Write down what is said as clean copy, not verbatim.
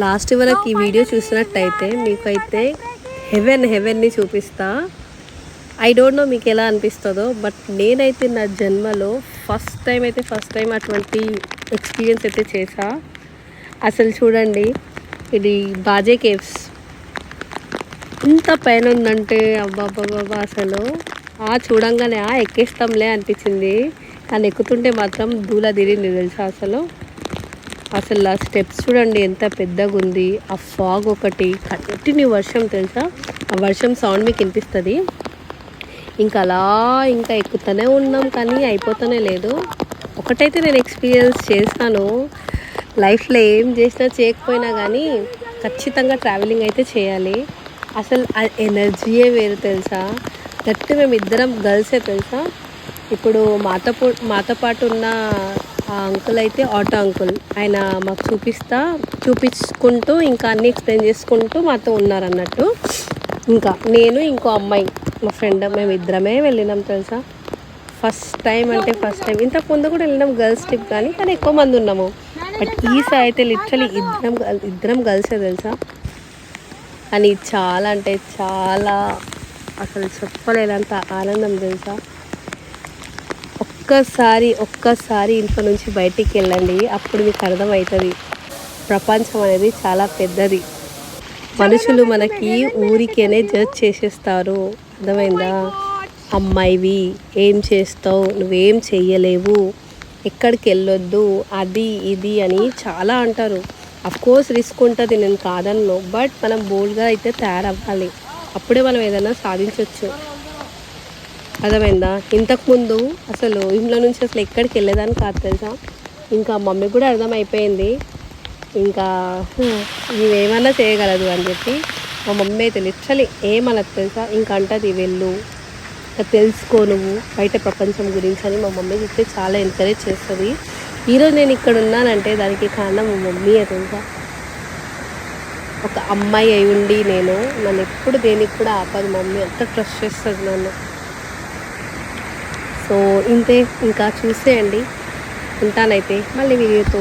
Last వరకు ఈ video చూసినట్టయితే మీకైతే హెవెన్ని చూపిస్తా. ఐ డోంట్ నో మీకు ఎలా అనిపిస్తుందో, బట్ నేనైతే నా జన్మలో ఫస్ట్ టైం అటువంటి ఎక్స్పీరియన్స్ అయితే చేసా. అసలు చూడండి, ఇది బాజే కేవ్స్ ఇంత పైన ఉందంటే అబ్బాబ్బాబ్బా, అసలు చూడంగానే ఎక్కేస్తాంలే అనిపించింది. కానీ ఎక్కుతుంటే మాత్రం దూల తిరిగింది తెలుసా. అసలు ఆ స్టెప్స్ చూడండి ఎంత పెద్దగా ఉంది. ఆ ఫాగ్ ఒకటి, కంటిన్యూ వర్షం తెలుసా. ఆ వర్షం సౌండ్ మీకు వినిపిస్తుంది. ఇంకా ఎక్కుతూనే ఉన్నాం కానీ అయిపోతూనే లేదు. ఒకటైతే నేను ఎక్స్పీరియన్స్ చేస్తాను, లైఫ్లో ఏం చేసినా చేయకపోయినా కానీ ఖచ్చితంగా ట్రావెలింగ్ అయితే చేయాలి. అసలు ఆ ఎనర్జీయే వేరు తెలుసా. గట్టి మేము ఇద్దరం గర్ల్సే తెలుసా. ఇప్పుడు మాతో పాటు ఉన్న ఆ అంకుల్ అయితే ఆటో అంకుల్, ఆయన మాకు చూపించుకుంటూ ఇంకా అన్నీ ఎక్స్ప్లెయిన్ చేసుకుంటూ మాతో ఉన్నారన్నట్టు. ఇంకా నేను ఇంకో అమ్మాయి మా ఫ్రెండ్, మేము ఇద్దరమే వెళ్ళినాం తెలుసా. ఫస్ట్ టైం ఇంతకు ముందు కూడా వెళ్ళినాం గర్ల్స్ ట్రిప్, కానీ ఎక్కువ మంది ఉన్నాము. బట్ ఈసారి అయితే లిటరలీ ఇద్దరం గర్ల్సే తెలుసా. కానీ చాలా అంటే చాలా అసలు చెప్పలేనంత ఆనందం తెలుసా. ఒక్కసారి ఇంట్లో నుంచి బయటికి వెళ్ళండి, అప్పుడు మీకు అర్థమవుతుంది ప్రపంచం అనేది చాలా పెద్దది. మనుషులు మనకి ఊరికేనే జడ్జ్ చేసేస్తారు, అర్థమైందా. అమ్మాయివి ఏం చేస్తావు, నువ్వేం చెయ్యలేవు, ఎక్కడికి వెళ్ళొద్దు, అది ఇది అని చాలా అంటారు. అఫ్కోర్స్ రిస్క్ ఉంటుంది, నేను కాదన్ను. బట్ మనం బోల్డ్గా అయితే తయారవ్వాలి, అప్పుడే మనం ఏదైనా సాధించవచ్చు, అర్థమైందా. ఇంతకుముందు అసలు ఇంట్లో నుంచి అసలు ఎక్కడికి వెళ్ళేదాన్ని కాదు తెలుసా. ఇంకా మమ్మీ కూడా అర్థమైపోయింది, ఇంకా ఇవేమన్నా చేయగలదు అని చెప్పి. మా మమ్మీ అయితే లిటరలీ ఏమన్నది తెలుసా, ఇంకా అంటది వెళ్ళు, ఇంకా తెలుసుకో నువ్వు బయట ప్రపంచం గురించి అని మా మమ్మీ చెప్తే చాలా ఎంకరేజ్ చేస్తుంది. ఈరోజు నేను ఇక్కడ ఉన్నానంటే దానికి కారణం మా మమ్మీయే తెలుసా. ఒక అమ్మాయి అయి ఉండి నన్ను ఎప్పుడు దేనికి కూడా ఆపదు మమ్మీ, అంత ట్రస్ట్ చేస్తుంది నన్ను. సో ఇంతే, ఇంకా చూసేయండి. ఉంటానైతే మళ్ళీ వీడియోతో.